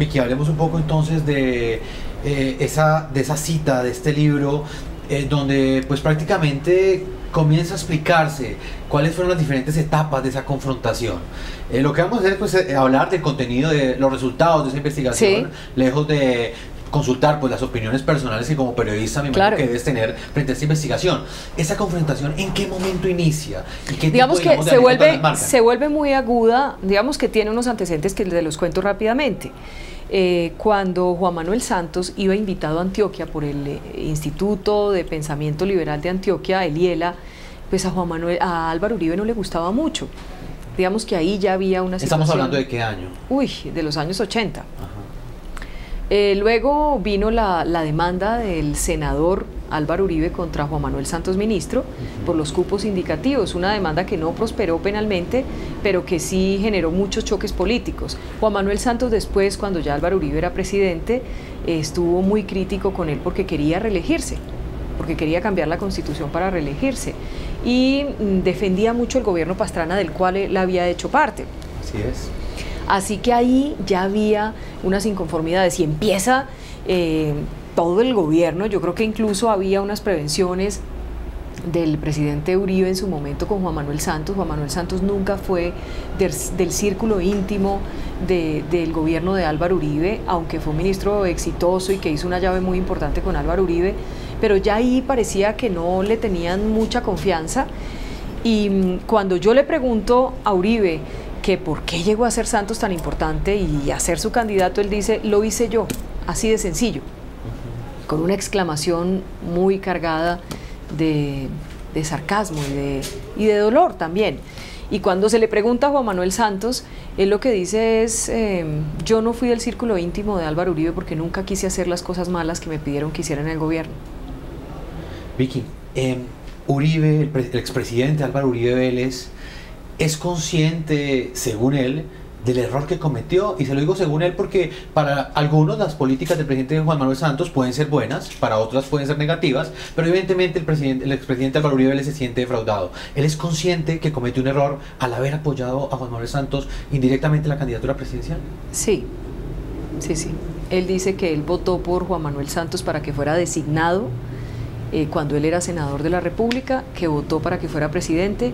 Vicky, hablemos un poco entonces de esa cita de este libro, donde pues prácticamente comienza a explicarse cuáles fueron las diferentes etapas de esa confrontación. Lo que vamos a hacer es pues, hablar del contenido, de los resultados de esa investigación, Sí. lejos de consultar pues las opiniones personales que como periodista me imagino Claro. que debes tener frente a esta investigación. Esa confrontación, ¿en qué momento inicia? ¿Y qué Digamos tipo, que de anécdotas las marcan? se vuelve muy aguda, digamos que tiene unos antecedentes que les los cuento rápidamente. Cuando Juan Manuel Santos iba invitado a Antioquia por el Instituto de Pensamiento Liberal de Antioquia, el IELA, pues a Álvaro Uribe no le gustaba mucho. Digamos que ahí ya había una situación... ¿Estamos hablando de qué año? Uy, de los años 80. Ajá. Luego vino la demanda del senador Álvaro Uribe contra Juan Manuel Santos, ministro, por los cupos indicativos, una demanda que no prosperó penalmente, pero que sí generó muchos choques políticos. Juan Manuel Santos después, cuando ya Álvaro Uribe era presidente, estuvo muy crítico con él porque quería reelegirse, porque quería cambiar la Constitución para reelegirse, y defendía mucho el gobierno Pastrana, del cual él había hecho parte. Así es. Así que ahí ya había unas inconformidades y empieza todo el gobierno. Yo creo que incluso había unas prevenciones del presidente Uribe en su momento con Juan Manuel Santos. Juan Manuel Santos nunca fue del círculo íntimo del gobierno de Álvaro Uribe, aunque fue un ministro exitoso y que hizo una llave muy importante con Álvaro Uribe, pero ya ahí parecía que no le tenían mucha confianza. Y cuando yo le pregunto a Uribe que por qué llegó a ser Santos tan importante y a ser su candidato, él dice, lo hice yo, así de sencillo, con una exclamación muy cargada de sarcasmo y de dolor también. Y cuando se le pregunta a Juan Manuel Santos, él lo que dice es, yo no fui del círculo íntimo de Álvaro Uribe porque nunca quise hacer las cosas malas que me pidieron que hiciera en el gobierno. Vicky, Uribe, el expresidente Álvaro Uribe Vélez, es consciente, según él, del error que cometió, y se lo digo según él porque para algunos las políticas del presidente Juan Manuel Santos pueden ser buenas, para otras pueden ser negativas, pero evidentemente el expresidente Álvaro Uribe Vélez se siente defraudado. Él es consciente que cometió un error al haber apoyado a Juan Manuel Santos indirectamente en la candidatura presidencial. Sí, sí, sí. Él dice que él votó por Juan Manuel Santos para que fuera designado cuando él era senador de la República, que votó para que fuera presidente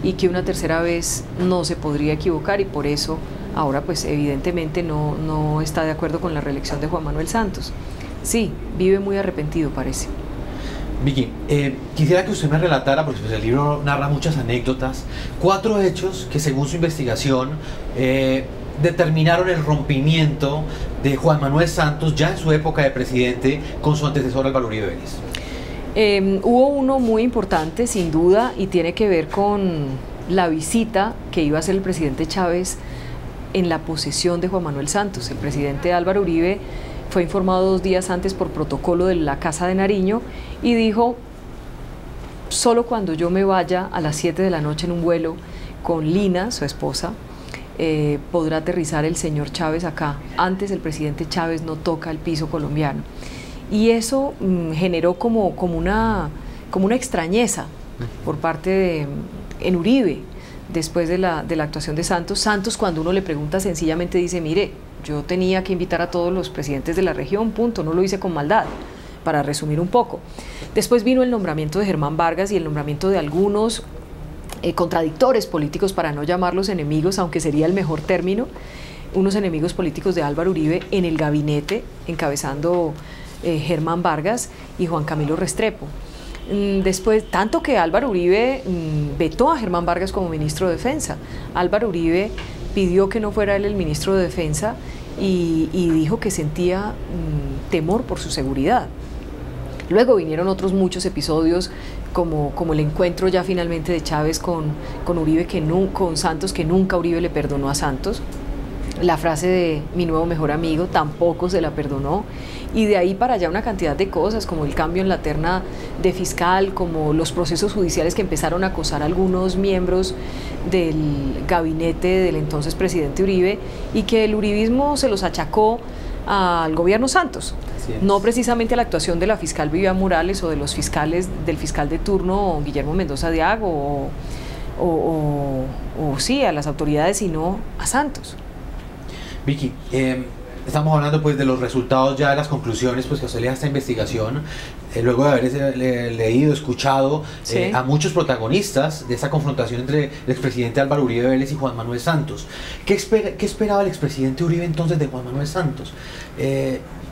y que una tercera vez no se podría equivocar, y por eso ahora pues evidentemente no está de acuerdo con la reelección de Juan Manuel Santos. Sí, vive muy arrepentido, parece. Vicky, quisiera que usted me relatara, porque pues, el libro narra muchas anécdotas, 4 hechos que según su investigación determinaron el rompimiento de Juan Manuel Santos ya en su época de presidente con su antecesor Álvaro Uribe Vélez. Hubo uno muy importante, sin duda, y tiene que ver con la visita que iba a hacer el presidente Chávez en la posesión de Juan Manuel Santos. El presidente Álvaro Uribe fue informado 2 días antes por protocolo de la Casa de Nariño y dijo, solo cuando yo me vaya a las 7 de la noche en un vuelo con Lina, su esposa, podrá aterrizar el señor Chávez acá. Antes el presidente Chávez no toca el piso colombiano. Y eso generó como una extrañeza por parte en Uribe, después de la actuación de Santos. Santos, cuando uno le pregunta, sencillamente dice, mire, yo tenía que invitar a todos los presidentes de la región, punto, no lo hice con maldad, para resumir un poco. Después vino el nombramiento de Germán Vargas y el nombramiento de algunos contradictores políticos, para no llamarlos enemigos, aunque sería el mejor término, unos enemigos políticos de Álvaro Uribe en el gabinete, encabezando Germán Vargas y Juan Camilo Restrepo. Después, tanto que Álvaro Uribe vetó a Germán Vargas como ministro de Defensa. Álvaro Uribe pidió que no fuera él el ministro de Defensa y dijo que sentía temor por su seguridad. Luego vinieron otros muchos episodios como el encuentro ya finalmente de Chávez con Uribe, con Santos, que nunca Uribe le perdonó a Santos. La frase de mi nuevo mejor amigo tampoco se la perdonó, y de ahí para allá una cantidad de cosas, como el cambio en la terna de fiscal, como los procesos judiciales que empezaron a acosar a algunos miembros del gabinete del entonces presidente Uribe, y que el uribismo se los achacó al gobierno Santos, no precisamente a la actuación de la fiscal Vivian Morales o de los fiscales, del fiscal de turno Guillermo Mendoza Diago o sí, a las autoridades, sino a Santos. Vicky, estamos hablando pues de los resultados ya de las conclusiones pues que usted le da a esta investigación, luego de haber leído, escuchado a muchos protagonistas de esta confrontación entre el expresidente Álvaro Uribe Vélez y Juan Manuel Santos. ¿Qué esperaba el expresidente Uribe entonces de Juan Manuel Santos?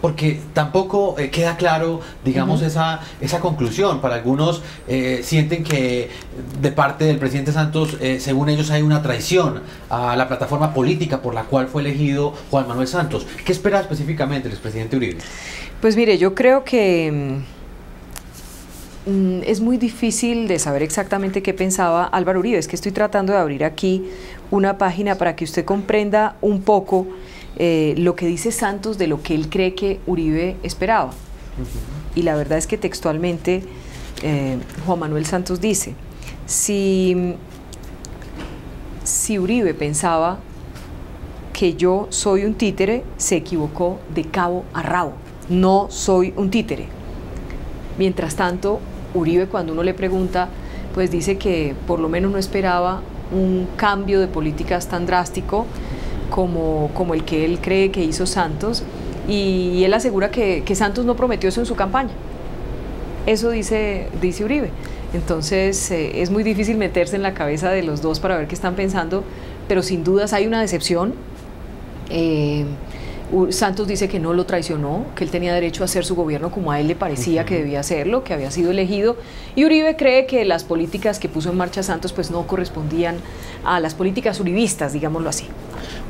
Porque tampoco queda claro, digamos, esa conclusión. Para algunos sienten que de parte del presidente Santos, según ellos, hay una traición a la plataforma política por la cual fue elegido Juan Manuel Santos. ¿Qué espera específicamente el expresidente Uribe? Pues mire, yo creo que es muy difícil de saber exactamente qué pensaba Álvaro Uribe. Es que estoy tratando de abrir aquí una página para que usted comprenda un poco lo que dice Santos de lo que él cree que Uribe esperaba. Y la verdad es que textualmente Juan Manuel Santos dice: si Uribe pensaba que yo soy un títere, se equivocó de cabo a rabo. No soy un títere. Mientras tanto, Uribe, cuando uno le pregunta, pues dice que por lo menos no esperaba un cambio de políticas tan drástico como el que él cree que hizo Santos, y él asegura que Santos no prometió eso en su campaña. Eso dice Uribe. Entonces es muy difícil meterse en la cabeza de los dos para ver qué están pensando, pero sin dudas hay una decepción. Santos dice que no lo traicionó, que él tenía derecho a hacer su gobierno como a él le parecía que debía hacerlo, que había sido elegido, y Uribe cree que las políticas que puso en marcha Santos pues no correspondían a las políticas uribistas, digámoslo así.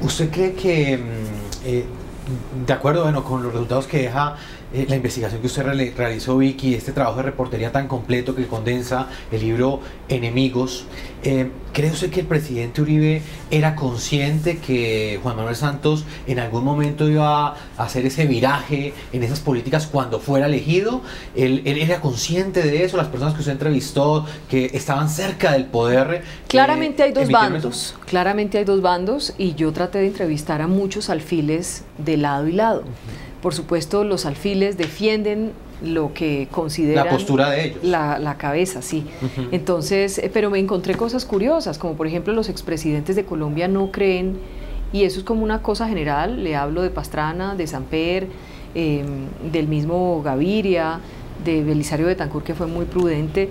¿Usted cree que, de acuerdo con los resultados que deja la investigación que usted realizó, Vicky, este trabajo de reportería tan completo que condensa el libro Enemigos, ¿cree usted que el presidente Uribe era consciente que Juan Manuel Santos en algún momento iba a hacer ese viraje en esas políticas cuando fuera elegido? ¿Él era consciente de eso? Las personas que usted entrevistó, que estaban cerca del poder... Claramente hay dos bandos, claramente hay dos bandos, y yo traté de entrevistar a muchos alfiles de lado y lado. Por supuesto, los alfiles defienden lo que consideran... La postura de ellos. La cabeza, sí. Entonces, pero me encontré cosas curiosas, como por ejemplo los expresidentes de Colombia no creen, y eso es como una cosa general, le hablo de Pastrana, de Samper, del mismo Gaviria, de Belisario Betancur, que fue muy prudente,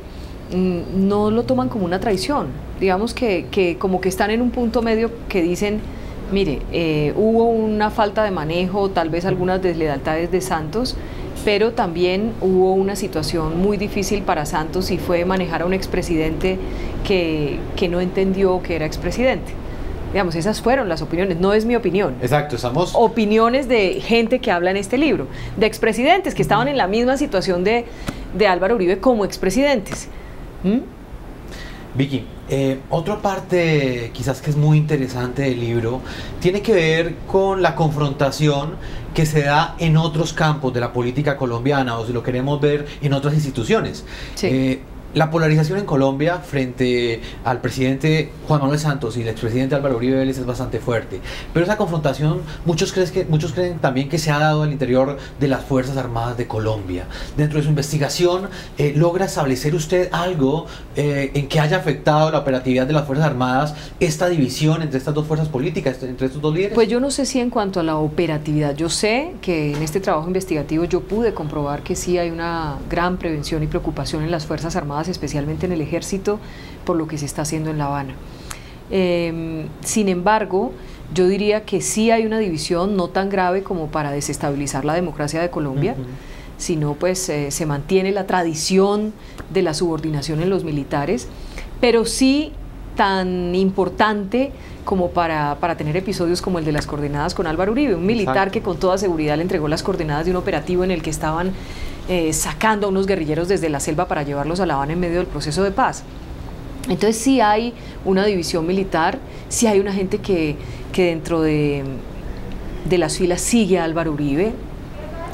no lo toman como una traición. Digamos que como que están en un punto medio que dicen... Mire, hubo una falta de manejo, tal vez algunas deslealtades de Santos, pero también hubo una situación muy difícil para Santos y fue manejar a un expresidente que no entendió que era expresidente. Digamos, esas fueron las opiniones, no es mi opinión. Exacto, estamos... Opiniones de gente que habla en este libro, de expresidentes que estaban en la misma situación de Álvaro Uribe como expresidentes. Vicky, otra parte quizás que es muy interesante del libro tiene que ver con la confrontación que se da en otros campos de la política colombiana, o si lo queremos ver en otras instituciones. Sí. La polarización en Colombia frente al presidente Juan Manuel Santos y el expresidente Álvaro Uribe Vélez es bastante fuerte, pero esa confrontación muchos creen también que se ha dado al interior de las Fuerzas Armadas de Colombia. Dentro de su investigación, ¿logra establecer usted algo en que haya afectado la operatividad de las Fuerzas Armadas esta división entre estas dos fuerzas políticas, entre estos dos líderes? Pues yo no sé si en cuanto a la operatividad, yo sé que en este trabajo investigativo yo pude comprobar que sí hay una gran prevención y preocupación en las Fuerzas Armadas, especialmente en el ejército, por lo que se está haciendo en La Habana. Sin embargo, yo diría que sí hay una división no tan grave como para desestabilizar la democracia de Colombia, sino pues se mantiene la tradición de la subordinación en los militares, pero sí tan importante como para tener episodios como el de las coordenadas con Álvaro Uribe, un militar que con toda seguridad le entregó las coordenadas de un operativo en el que estaban sacando a unos guerrilleros desde la selva para llevarlos a La Habana en medio del proceso de paz. Entonces sí hay una división militar, sí hay una gente que dentro de las filas sigue a Álvaro Uribe,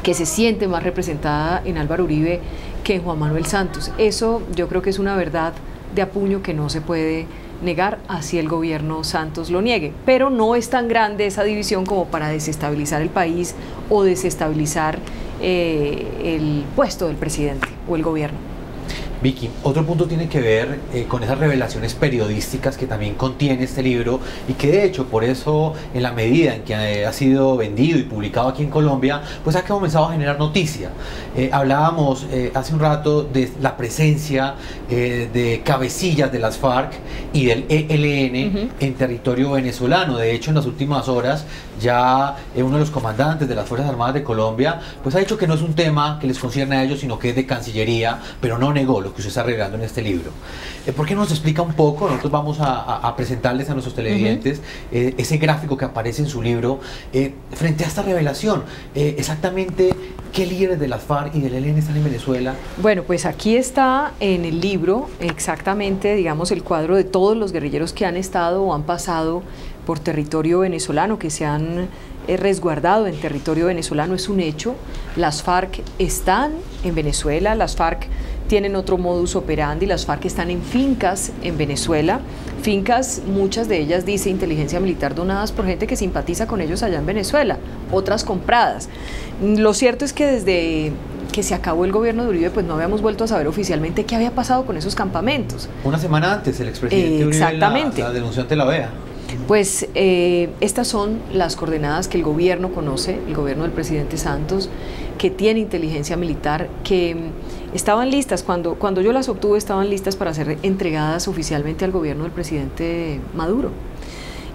que se siente más representada en Álvaro Uribe que en Juan Manuel Santos. Eso yo creo que es una verdad de apuño que no se puede negar, así el gobierno Santos lo niegue, pero no es tan grande esa división como para desestabilizar el país o desestabilizar el puesto del presidente o el gobierno. Vicky, otro punto tiene que ver con esas revelaciones periodísticas que también contiene este libro y que de hecho por eso en la medida en que ha sido vendido y publicado aquí en Colombia, pues ha comenzado a generar noticia. Hablábamos hace un rato de la presencia de cabecillas de las FARC y del ELN en territorio venezolano. De hecho, en las últimas horas ya uno de los comandantes de las Fuerzas Armadas de Colombia pues ha dicho que no es un tema que les concierne a ellos, sino que es de Cancillería, pero no negó lo que usted está revelando en este libro. ¿Por qué no nos explica un poco? Nosotros vamos a presentarles a nuestros televidentes ese gráfico que aparece en su libro frente a esta revelación. Exactamente, ¿qué líderes de las FARC y del ELN están en Venezuela? Bueno, pues aquí está en el libro exactamente, digamos, el cuadro de todos los guerrilleros que han estado o han pasado por territorio venezolano, que se han resguardado en territorio venezolano. Es un hecho. Las FARC están en Venezuela, las FARC tienen otro modus operandi, las FARC están en fincas en Venezuela, fincas, muchas de ellas, dice inteligencia militar, donadas por gente que simpatiza con ellos allá en Venezuela, otras compradas. Lo cierto es que desde que se acabó el gobierno de Uribe, pues no habíamos vuelto a saber oficialmente qué había pasado con esos campamentos. Una semana antes el expresidente Uribe la denunció ante la OEA. Pues estas son las coordenadas que el gobierno conoce, el gobierno del presidente Santos, que tiene inteligencia militar, que estaban listas, cuando yo las obtuve estaban listas para ser entregadas oficialmente al gobierno del presidente Maduro.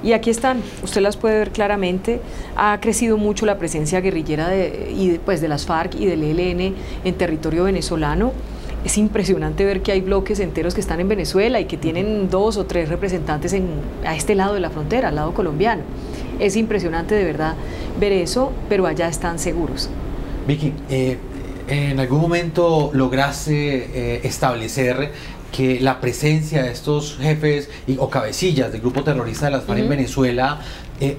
Y aquí están, usted las puede ver claramente. Ha crecido mucho la presencia guerrillera de las FARC y del ELN en territorio venezolano. Es impresionante ver que hay bloques enteros que están en Venezuela y que tienen 2 o 3 representantes a este lado de la frontera, al lado colombiano. Es impresionante de verdad ver eso, pero allá están seguros. Vicky, ¿en algún momento lograste establecer que la presencia de estos jefes o cabecillas del grupo terrorista de las FARC en Venezuela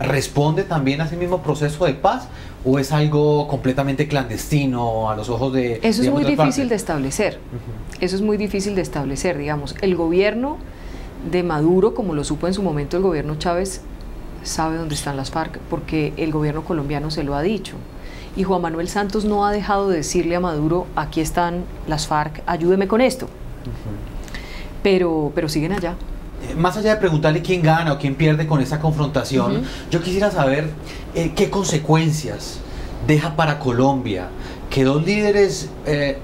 responde también a ese mismo proceso de paz, o es algo completamente clandestino a los ojos de... Eso es muy difícil de establecer, eso es muy difícil de establecer, digamos. El gobierno de Maduro, como lo supo en su momento el gobierno Chávez, sabe dónde están las FARC, porque el gobierno colombiano se lo ha dicho. Y Juan Manuel Santos no ha dejado de decirle a Maduro, aquí están las FARC, ayúdeme con esto. Pero siguen allá. Más allá de preguntarle quién gana o quién pierde con esa confrontación, yo quisiera saber qué consecuencias deja para Colombia que 2 líderes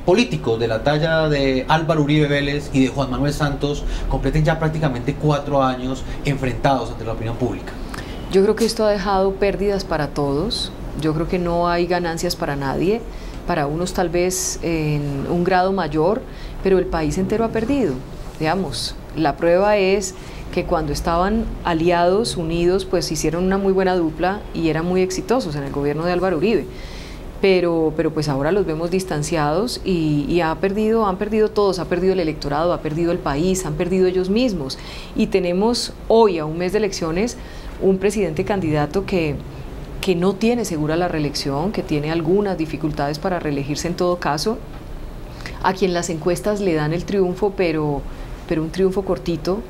políticos de la talla de Álvaro Uribe Vélez y de Juan Manuel Santos completen ya prácticamente 4 años enfrentados ante la opinión pública. Yo creo que esto ha dejado pérdidas para todos. Yo creo que no hay ganancias para nadie, para unos tal vez en un grado mayor, pero el país entero ha perdido. Digamos, la prueba es que cuando estaban aliados, unidos, pues hicieron una muy buena dupla y eran muy exitosos en el gobierno de Álvaro Uribe. Pero pues ahora los vemos distanciados y han perdido todos, ha perdido el electorado, ha perdido el país, han perdido ellos mismos. Y tenemos hoy, a un mes de elecciones, un presidente candidato que no tiene segura la reelección, que tiene algunas dificultades para reelegirse en todo caso, a quien las encuestas le dan el triunfo, pero un triunfo cortito,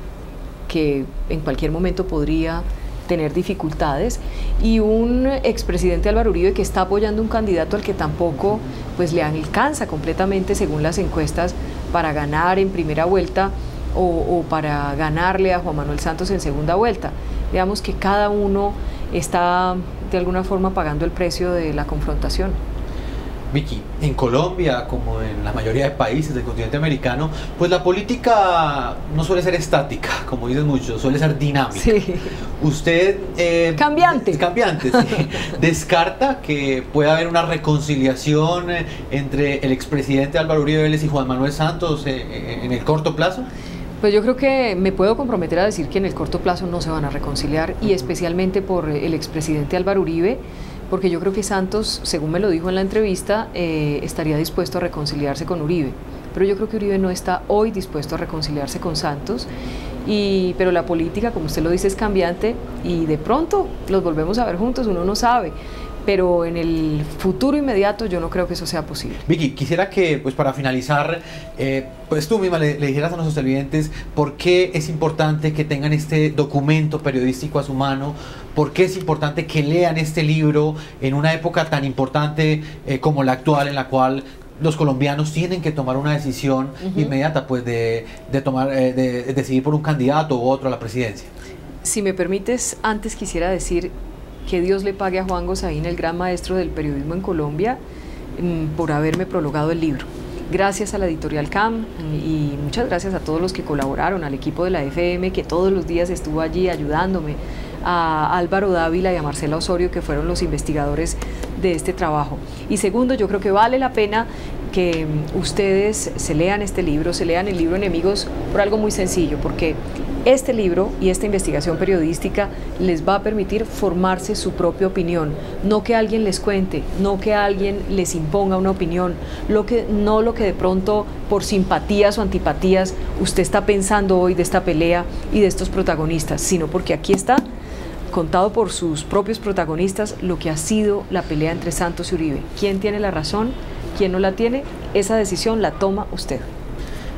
que en cualquier momento podría tener dificultades, y un expresidente Álvaro Uribe que está apoyando un candidato al que tampoco pues le alcanza completamente, según las encuestas, para ganar en primera vuelta o para ganarle a Juan Manuel Santos en segunda vuelta. Digamos que cada uno está de alguna forma pagando el precio de la confrontación. Vicky, en Colombia, como en la mayoría de países del continente americano, pues la política no suele ser estática, como dicen muchos, suele ser dinámica. Sí. Usted... Cambiante. Cambiante, sí. ¿Descarta que pueda haber una reconciliación entre el expresidente Álvaro Uribe Vélez y Juan Manuel Santos en el corto plazo? Pues yo creo que me puedo comprometer a decir que en el corto plazo no se van a reconciliar, y especialmente por el expresidente Álvaro Uribe, porque yo creo que Santos, según me lo dijo en la entrevista, estaría dispuesto a reconciliarse con Uribe. Pero yo creo que Uribe no está hoy dispuesto a reconciliarse con Santos, pero la política, como usted lo dice, es cambiante y de pronto los volvemos a ver juntos, uno no sabe. Pero en el futuro inmediato yo no creo que eso sea posible. Vicky, quisiera que, pues para finalizar, pues tú misma le dijeras a nuestros televidentes por qué es importante que tengan este documento periodístico a su mano, por qué es importante que lean este libro en una época tan importante como la actual, en la cual los colombianos tienen que tomar una decisión inmediata, pues de decidir por un candidato u otro a la presidencia. Si me permites, antes quisiera decir que Dios le pague a Juan Gosaín, el gran maestro del periodismo en Colombia, por haberme prologado el libro. Gracias a la editorial CAM y muchas gracias a todos los que colaboraron, al equipo de la FM que todos los días estuvo allí ayudándome, a Álvaro Dávila y a Marcela Osorio, que fueron los investigadores de este trabajo. Y segundo, yo creo que vale la pena que ustedes se lean este libro, se lean el libro Enemigos, por algo muy sencillo, porque este libro y esta investigación periodística les va a permitir formarse su propia opinión, no que alguien les cuente, no que alguien les imponga una opinión, no lo que de pronto por simpatías o antipatías usted está pensando hoy de esta pelea y de estos protagonistas, sino porque aquí está contado por sus propios protagonistas lo que ha sido la pelea entre Santos y Uribe. ¿Quién tiene la razón? ¿Quién no la tiene? Esa decisión la toma usted.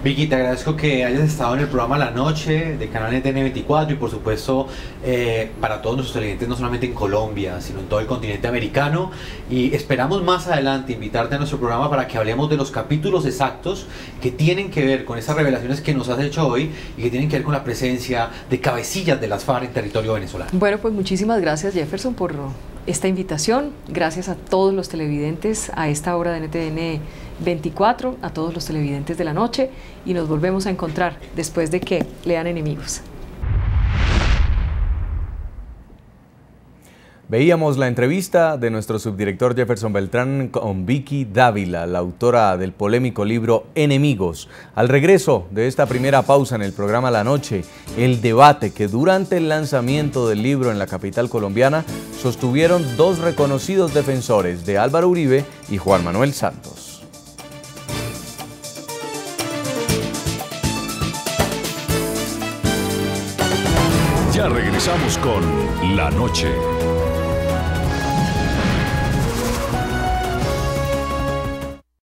Vicky, te agradezco que hayas estado en el programa La Noche de Canal NTN 24 y por supuesto para todos nuestros televidentes, no solamente en Colombia, sino en todo el continente americano, y esperamos más adelante invitarte a nuestro programa para que hablemos de los capítulos exactos que tienen que ver con esas revelaciones que nos has hecho hoy y que tienen que ver con la presencia de cabecillas de las FARC en territorio venezolano. Bueno, pues muchísimas gracias, Jefferson, por esta invitación. Gracias a todos los televidentes a esta hora de NTN 24, a todos los televidentes de La Noche, y nos volvemos a encontrar después de que lean Enemigos. Veíamos la entrevista de nuestro subdirector Jefferson Beltrán con Vicky Dávila, la autora del polémico libro Enemigos. Al regreso de esta primera pausa en el programa La Noche, el debate que durante el lanzamiento del libro en la capital colombiana sostuvieron dos reconocidos defensores de Álvaro Uribe y Juan Manuel Santos. Ya regresamos con La Noche.